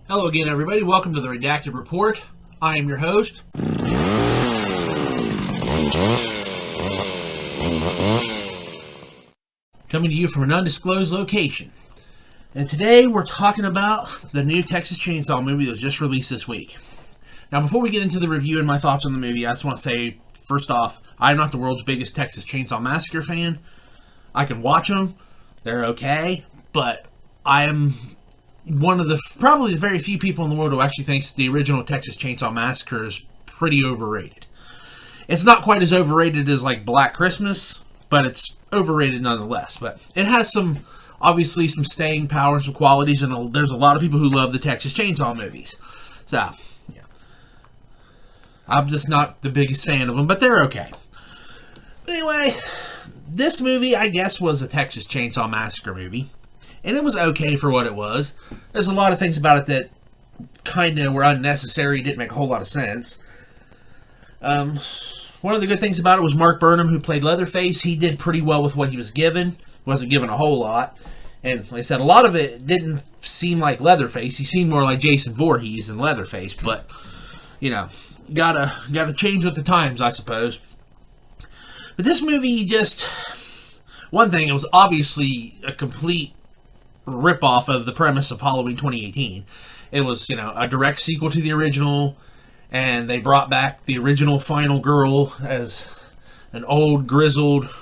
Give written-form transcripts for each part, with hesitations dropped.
Hello again, everybody. Welcome to the Redacted Report. I am your host. Coming to you from an undisclosed location. And today we're talking about the new Texas Chainsaw movie that was just released this week. Now, before we get into the review and my thoughts on the movie, I just want to say, first off, I'm not the world's biggest Texas Chainsaw Massacre fan. I can watch them. They're okay. But I am one of probably the very few people in the world who actually thinks the original Texas Chainsaw Massacre is pretty overrated. It's not quite as overrated as like Black Christmas, but it's overrated nonetheless. But it has obviously some staying power and some qualities, and there's a lot of people who love the Texas Chainsaw movies. So, yeah. I'm just not the biggest fan of them, but they're okay. But anyway, this movie, I guess, was a Texas Chainsaw Massacre movie. And it was okay for what it was. There's a lot of things about it that kind of were unnecessary, didn't make a whole lot of sense. One of the good things about it was Mark Burnham, who played Leatherface. He did pretty well with what he was given. Wasn't given a whole lot. And like I said, a lot of it didn't seem like Leatherface. He seemed more like Jason Voorhees than Leatherface. But, you know, gotta change with the times, I suppose. But this movie just... One thing, it was obviously a complete rip-off of the premise of Halloween 2018. It was, a direct sequel to the original, and they brought back the original final girl as an old, grizzled,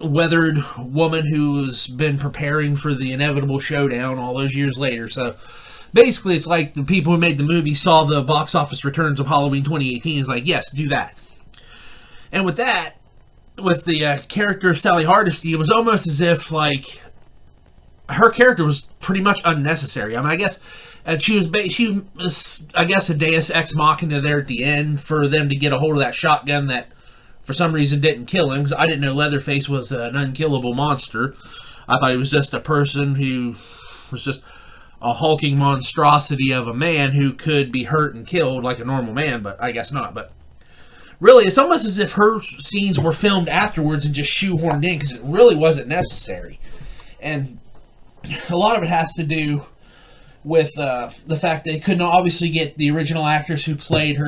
weathered woman who's been preparing for the inevitable showdown all those years later. So, basically, it's like the people who made the movie saw the box office returns of Halloween 2018. It's like, yes, do that. And with that, with the character of Sally Hardesty, it was almost as if, like, her character was pretty much unnecessary. I mean, I guess she was, I guess, a deus ex machina there at the end for them to get a hold of that shotgun that, for some reason, didn't kill him, because I didn't know Leatherface was an unkillable monster. I thought he was just a person who was just a hulking monstrosity of a man who could be hurt and killed like a normal man, but I guess not, but... Really, it's almost as if her scenes were filmed afterwards and just shoehorned in, because it really wasn't necessary. And a lot of it has to do with the fact they couldn't obviously get the original actress who played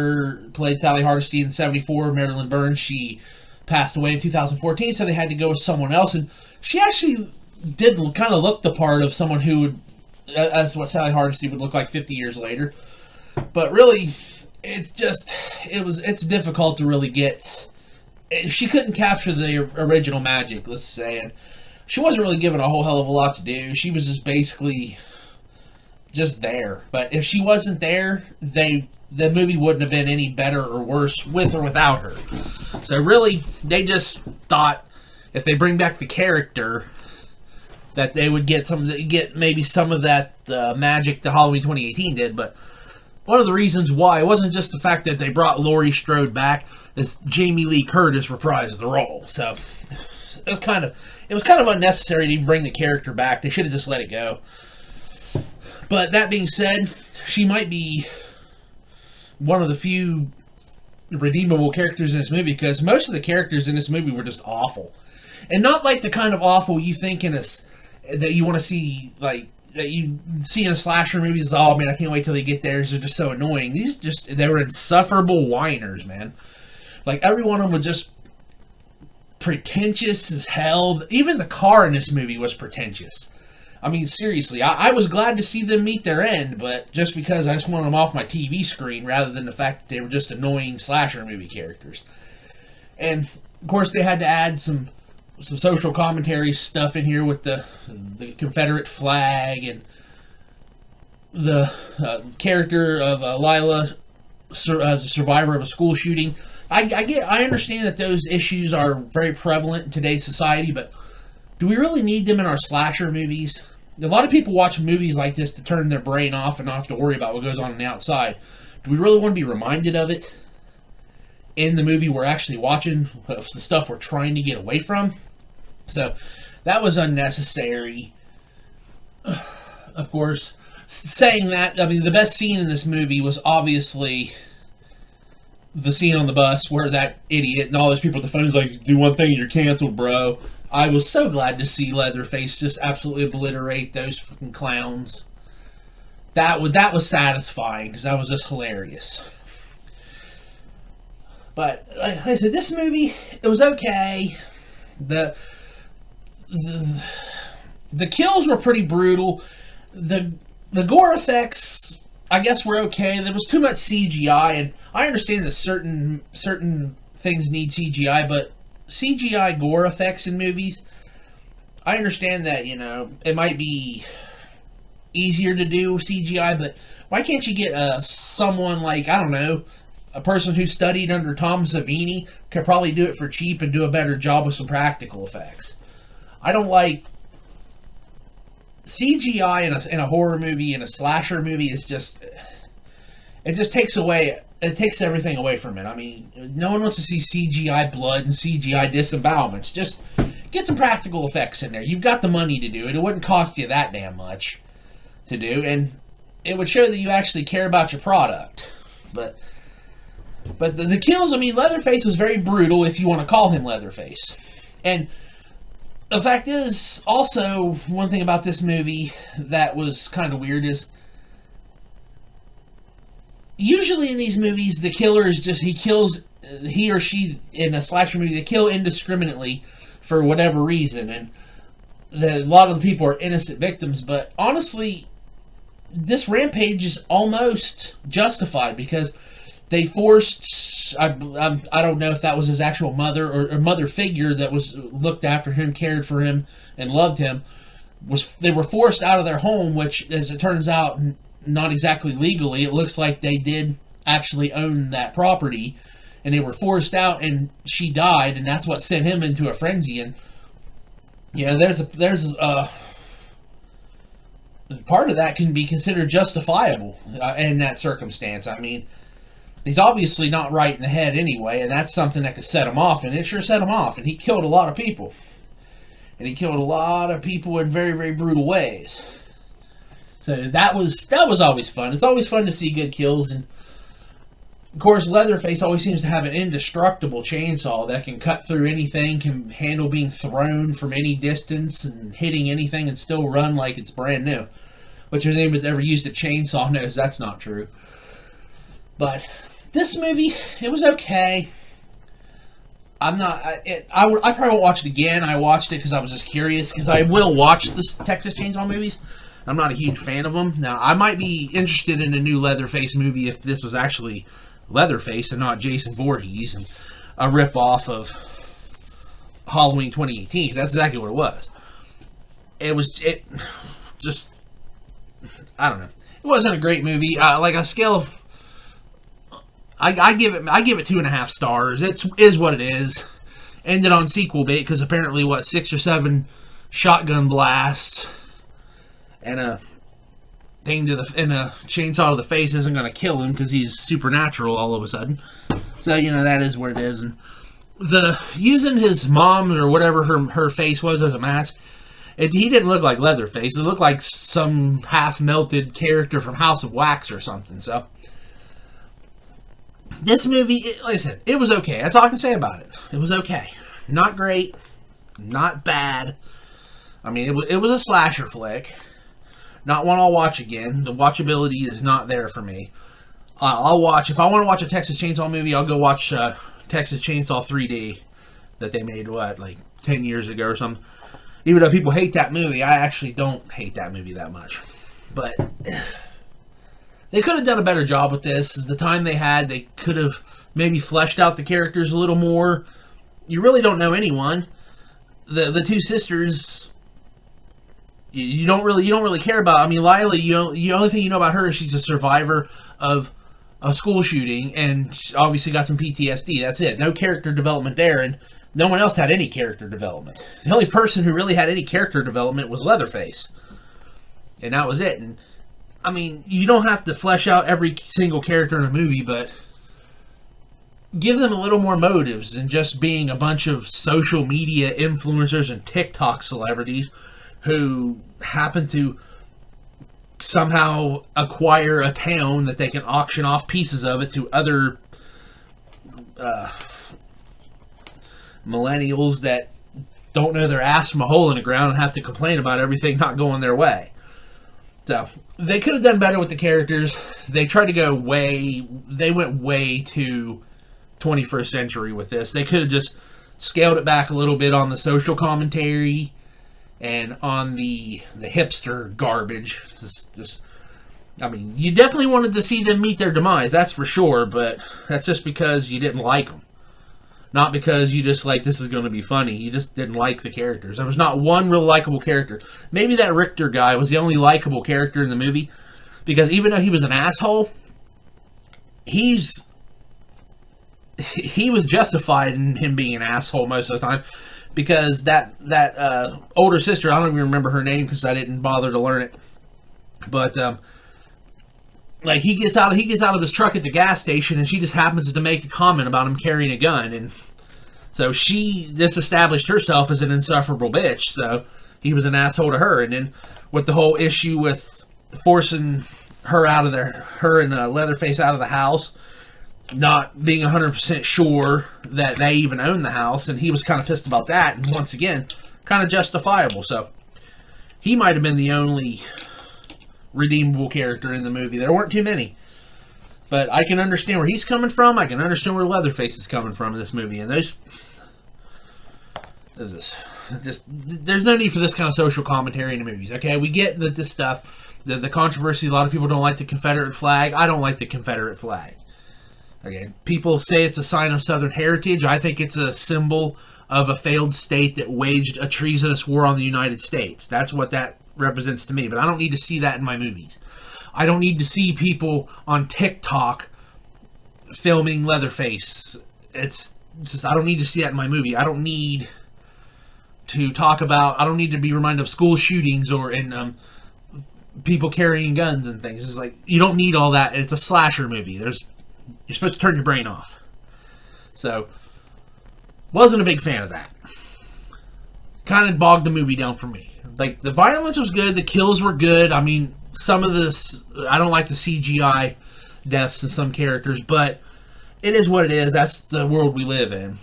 Sally Hardesty in '74, Marilyn Burns. She passed away in 2014, so they had to go with someone else. And she actually did kind of look the part of someone who would, as what Sally Hardesty would look like 50 years later. But really... It's difficult to really get... She couldn't capture the original magic, let's say, and she wasn't really given a whole hell of a lot to do. She was just basically just there. But if she wasn't there, the movie wouldn't have been any better or worse with or without her. So really, they just thought if they bring back the character, that they would get maybe some of that magic that Halloween 2018 did, but... One of the reasons why, it wasn't just the fact that they brought Laurie Strode back, is Jamie Lee Curtis reprised the role. So, it was kind of unnecessary to even bring the character back. They should have just let it go. But that being said, she might be one of the few redeemable characters in this movie, because most of the characters in this movie were just awful. And not like the kind of awful you think that you want to see, like, that you see in a slasher movies. Oh man, I can't wait till they get there. They're just so annoying. They were insufferable whiners, man. Like, every one of them was just pretentious as hell. Even the car in this movie was pretentious. I mean, seriously, I was glad to see them meet their end, but just because I just wanted them off my TV screen rather than the fact that they were just annoying slasher movie characters. And of course, they had to add some social commentary stuff in here with the Confederate flag and the character of Lila as a survivor of a school shooting. I understand that those issues are very prevalent in today's society, but do we really need them in our slasher movies? A lot of people watch movies like this to turn their brain off and not have to worry about what goes on the outside. Do we really want to be reminded of it in the movie we're actually watching, the stuff we're trying to get away from? So, that was unnecessary. Of course, saying that, I mean, the best scene in this movie was obviously the scene on the bus where that idiot and all those people at the phone's like, do one thing and you're canceled, bro. I was so glad to see Leatherface just absolutely obliterate those fucking clowns. That was satisfying because that was just hilarious. But like I said, this movie, it was okay. The the, the kills were pretty brutal. The gore effects, I guess, were okay. There was too much CGI, and I understand that certain things need CGI, but CGI gore effects in movies, I understand that, it might be easier to do CGI, but why can't you get someone like, I don't know, a person who studied under Tom Savini could probably do it for cheap and do a better job with some practical effects. I don't like CGI in a horror movie, in a slasher movie, is just, it just takes everything away from it. I mean, no one wants to see CGI blood and CGI disembowelments. Just get some practical effects in there. You've got the money to do it. It wouldn't cost you that damn much to do, and it would show that you actually care about your product. But the kills, I mean, Leatherface was very brutal, if you want to call him Leatherface. And the fact is, also, one thing about this movie that was kind of weird is, usually in these movies, the killer is just, he or she, in a slasher movie, they kill indiscriminately for whatever reason, and a lot of the people are innocent victims, but honestly, this rampage is almost justified, because they forced, I don't know if that was his actual mother or mother figure that was looked after him, cared for him, and loved him. They were forced out of their home, which, as it turns out, not exactly legally. It looks like they did actually own that property, and they were forced out, and she died, and that's what sent him into a frenzy. And there's a part of that can be considered justifiable in that circumstance. I mean, he's obviously not right in the head anyway, and that's something that could set him off, and it sure set him off, and he killed a lot of people. And he killed a lot of people in very, very brutal ways. So that was always fun. It's always fun to see good kills, and of course Leatherface always seems to have an indestructible chainsaw that can cut through anything, can handle being thrown from any distance and hitting anything and still run like it's brand new. Which, if anyone's ever used a chainsaw knows that's not true. But this movie, it was okay. I probably won't watch it again. I watched it because I was just curious, because I will watch the Texas Chainsaw movies. I'm not a huge fan of them. Now, I might be interested in a new Leatherface movie if this was actually Leatherface and not Jason Voorhees and a ripoff of Halloween 2018, because that's exactly what it was. I don't know. It wasn't a great movie. Like a scale of, I give it 2.5 stars. It is what it is. Ended on sequel bait because apparently 6 or 7 shotgun blasts and a chainsaw to the face isn't going to kill him because he's supernatural all of a sudden. So that is what it is. And using his mom's or whatever her face was as a mask, he didn't look like Leatherface. It looked like some half-melted character from House of Wax or something. So this movie, like I said, it was okay. That's all I can say about it. It was okay. Not great. Not bad. I mean, it was a slasher flick. Not one I'll watch again. The watchability is not there for me. I'll watch, if I want to watch a Texas Chainsaw movie, I'll go watch Texas Chainsaw 3D that they made, 10 years ago or something. Even though people hate that movie, I actually don't hate that movie that much. But they could have done a better job with this. The time they had, they could have maybe fleshed out the characters a little more. You really don't know anyone. The two sisters, you don't really care about. I mean, Lila, the only thing you know about her is she's a survivor of a school shooting, and she obviously got some PTSD. That's it. No character development there, and no one else had any character development. The only person who really had any character development was Leatherface, and that was it. And I mean, you don't have to flesh out every single character in a movie, but give them a little more motives than just being a bunch of social media influencers and TikTok celebrities who happen to somehow acquire a town that they can auction off pieces of it to other millennials that don't know their ass from a hole in the ground and have to complain about everything not going their way. So, they could have done better with the characters. They tried to they went way too 21st century with this. They could have just scaled it back a little bit on the social commentary and on the hipster garbage. I mean, you definitely wanted to see them meet their demise, that's for sure, but that's just because you didn't like them. Not because you just like, this is going to be funny. You just didn't like the characters. There was not one real likable character. Maybe that Richter guy was the only likable character in the movie, because even though he was an asshole, he was justified in him being an asshole most of the time, because that older sister, I don't even remember her name because I didn't bother to learn it, but like he gets out of his truck at the gas station, and she just happens to make a comment about him carrying a gun, and so she disestablished herself as an insufferable bitch. So he was an asshole to her, and then with the whole issue with forcing her and Leatherface out of the house, not being 100% sure that they even own the house, and he was kind of pissed about that, and once again, kind of justifiable. So he might have been the only redeemable character in the movie. There weren't too many, but I can understand where he's coming from. I can understand where Leatherface is coming from in this movie, and there's no need for this kind of social commentary in the movies. Okay, we get that this stuff, the controversy. A lot of people don't like the Confederate flag. I don't like the Confederate flag. Okay, people say it's a sign of Southern heritage. I think it's a symbol of a failed state that waged a treasonous war on the United States. That's what that represents to me, but I don't need to see that in my movies. I don't need to see people on TikTok filming Leatherface. It's just, I don't need to see that in my movie. I don't need to be reminded of school shootings or people carrying guns and things. It's like, you don't need all that. It's a slasher movie. You're supposed to turn your brain off. So, wasn't a big fan of that. Kind of bogged the movie down for me. Like, the violence was good, the kills were good. I mean, some of this, I don't like the CGI deaths in some characters, but it is what it is. That's the world we live in.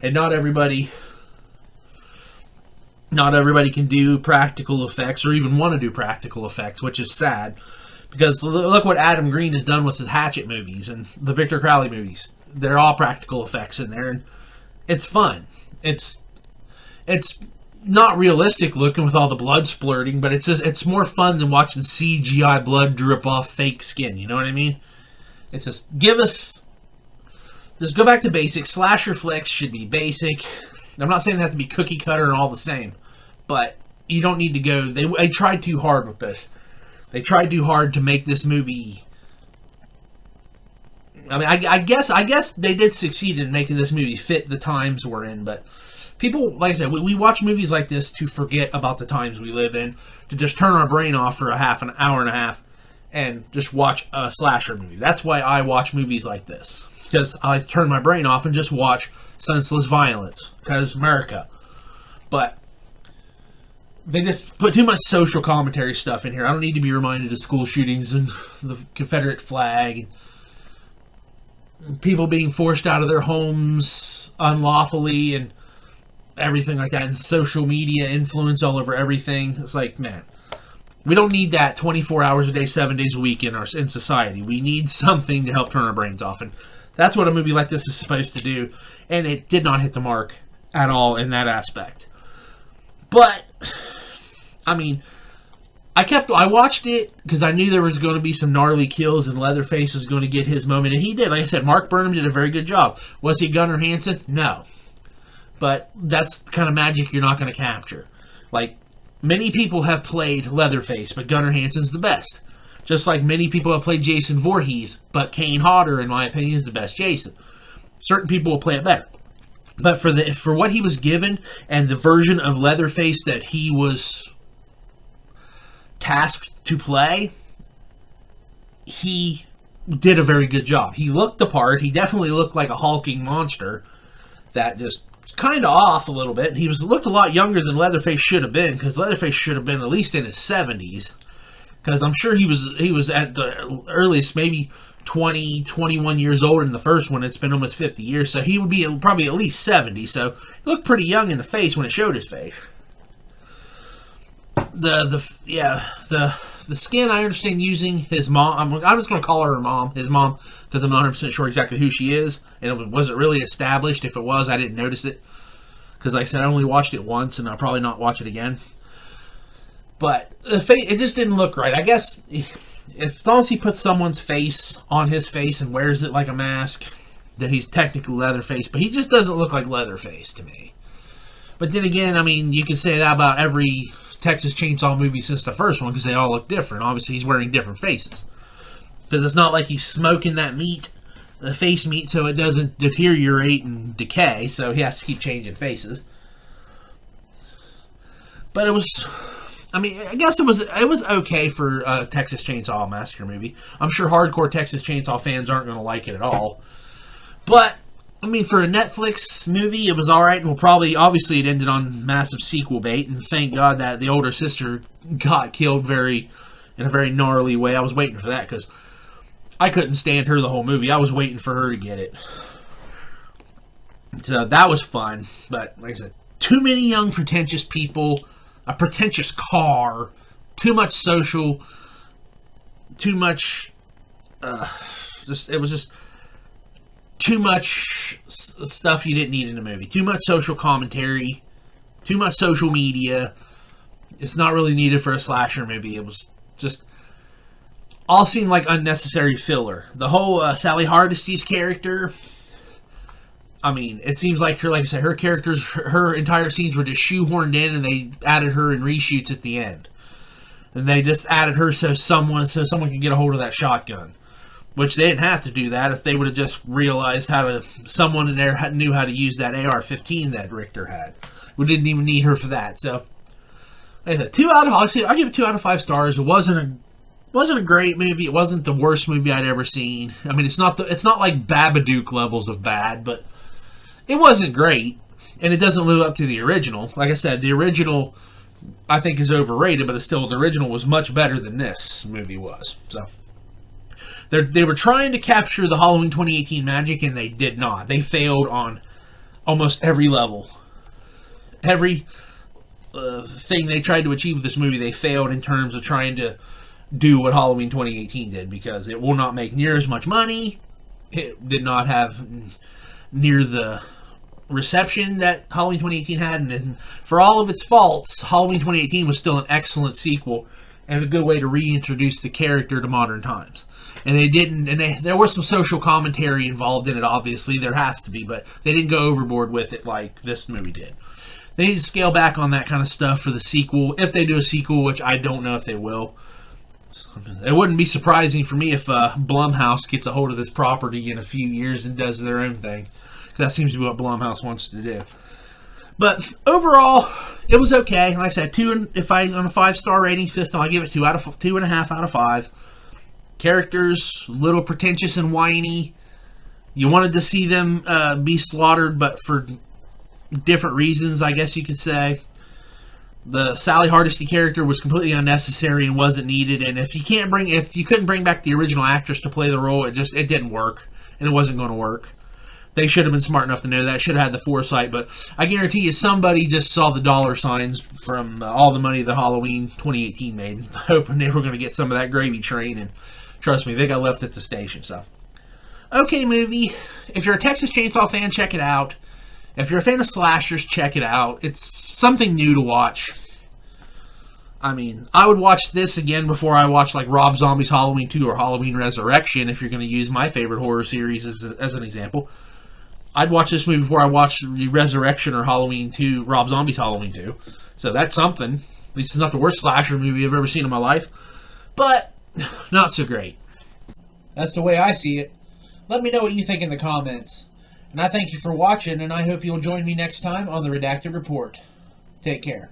And not everybody can do practical effects or even want to do practical effects, which is sad. Because look what Adam Green has done with the Hatchet movies and the Victor Crowley movies. They're all practical effects in there, and it's fun. It's not realistic looking with all the blood splurting, but it's more fun than watching CGI blood drip off fake skin. You know what I mean? It's just go back to basics. Slasher flicks should be basic. I'm not saying they have to be cookie cutter and all the same, but you don't need to go. They tried too hard with this. They tried too hard to make this movie. I mean, I guess they did succeed in making this movie fit the times we're in, but people, like I said, we watch movies like this to forget about the times we live in, to just turn our brain off for an hour and a half, and just watch a slasher movie. That's why I watch movies like this, because I turn my brain off and just watch senseless violence, because America. But they just put too much social commentary stuff in here. I don't need to be reminded of school shootings and the Confederate flag, and people being forced out of their homes unlawfully, and everything like that, and social media influence all over everything. It's like, man, we don't need that 24 hours a day, 7 days a week in society. We need something to help turn our brains off, and that's what a movie like this is supposed to do, and it did not hit the mark at all in that aspect. But I mean, I watched it because I knew there was going to be some gnarly kills and Leatherface was going to get his moment, and he did. Like I said, Mark Burnham did a very good job. Was he Gunnar Hansen? No. But that's the kind of magic you're not going to capture. Like, many people have played Leatherface, but Gunnar Hansen's the best. Just like many people have played Jason Voorhees, but Kane Hodder, in my opinion, is the best Jason. Certain people will play it better. But for what he was given and the version of Leatherface that he was tasked to play, he did a very good job. He looked the part. He definitely looked like a hulking monster that just kind of off a little bit. He looked a lot younger than Leatherface should have been, because Leatherface should have been at least in his 70s. Because I'm sure he was at the earliest maybe 20, 21 years older than the first one. It's been almost 50 years, so he would be probably at least 70. So he looked pretty young in the face when it showed his face. The skin, I understand using his mom. I'm just going to call her his mom, because I'm not 100% sure exactly who she is, and it wasn't really established. If it was, I didn't notice it, because like I said, I only watched it once, and I'll probably not watch it again. But the face, it just didn't look right. I guess as long as he puts someone's face on his face and wears it like a mask, that he's technically Leatherface, but he just doesn't look like Leatherface to me. But then again, I mean, you can say that about every Texas Chainsaw movie since the first one, because they all look different. Obviously, he's wearing different faces, because it's not like he's smoking that meat, the face meat, so it doesn't deteriorate and decay, so he has to keep changing faces. But it was, I mean, I guess it was okay for a Texas Chainsaw Massacre movie. I'm sure hardcore Texas Chainsaw fans aren't going to like it at all. But, I mean, for a Netflix movie, it was alright, and obviously it ended on massive sequel bait, and thank God that the older sister got killed in a very gnarly way. I was waiting for that, because I couldn't stand her the whole movie. I was waiting for her to get it. So that was fun, but like I said, too many young pretentious people, a pretentious car, too much social, too much, it was just too much stuff you didn't need in a movie. Too much social commentary, too much social media. It's not really needed for a slasher movie. It was just all seemed like unnecessary filler. The whole Sally Hardesty's character, I mean, it seems like her, like I said, her entire scenes were just shoehorned in, and they added her in reshoots at the end. And they just added her so someone could get a hold of that shotgun. Which they didn't have to do that if they would have just realized someone in there knew how to use that AR-15 that Richter had. We didn't even need her for that. So, like I said, I give it 2 out of 5 stars. It wasn't a great movie. It wasn't the worst movie I'd ever seen. I mean, it's not like Babadook levels of bad, but it wasn't great, and it doesn't live up to the original. Like I said, the original I think is overrated, but the original was much better than this movie was. So. They were trying to capture the Halloween 2018 magic, and they did not. They failed on almost every level. Every thing they tried to achieve with this movie, they failed in terms of trying to do what Halloween 2018 did, because it will not make near as much money. It did not have near the reception that Halloween 2018 had, and for all of its faults, Halloween 2018 was still an excellent sequel and a good way to reintroduce the character to modern times. And they didn't, there was some social commentary involved in it, obviously. There has to be, but they didn't go overboard with it like this movie did. They need to scale back on that kind of stuff for the sequel, if they do a sequel, which I don't know if they will. It wouldn't be surprising for me if Blumhouse gets a hold of this property in a few years and does their own thing. Because that seems to be what Blumhouse wants to do. But overall, it was okay. Like I said, on a 5-star rating system, I give it 2.5 out of 5. Characters, a little pretentious and whiny. You wanted to see them be slaughtered, but for different reasons, I guess you could say. The Sally Hardesty character was completely unnecessary and wasn't needed. And if you couldn't bring back the original actress to play the role, it didn't work, and it wasn't going to work. They should have been smart enough to know that. Should have had the foresight. But I guarantee you, somebody just saw the dollar signs from all the money that Halloween 2018 made, hoping they were going to get some of that gravy train, and trust me, they got left at the station. So, okay, movie. If you're a Texas Chainsaw fan, check it out. If you're a fan of slashers, check it out. It's something new to watch. I mean, I would watch this again before I watch like Rob Zombie's Halloween 2 or Halloween Resurrection, if you're going to use my favorite horror series as an example. I'd watch this movie before I watch the Resurrection or Halloween 2, Rob Zombie's Halloween 2. So that's something. At least it's not the worst slasher movie I've ever seen in my life. But not so great. That's the way I see it. Let me know what you think in the comments. And I thank you for watching, and I hope you'll join me next time on the Redacted Report. Take care.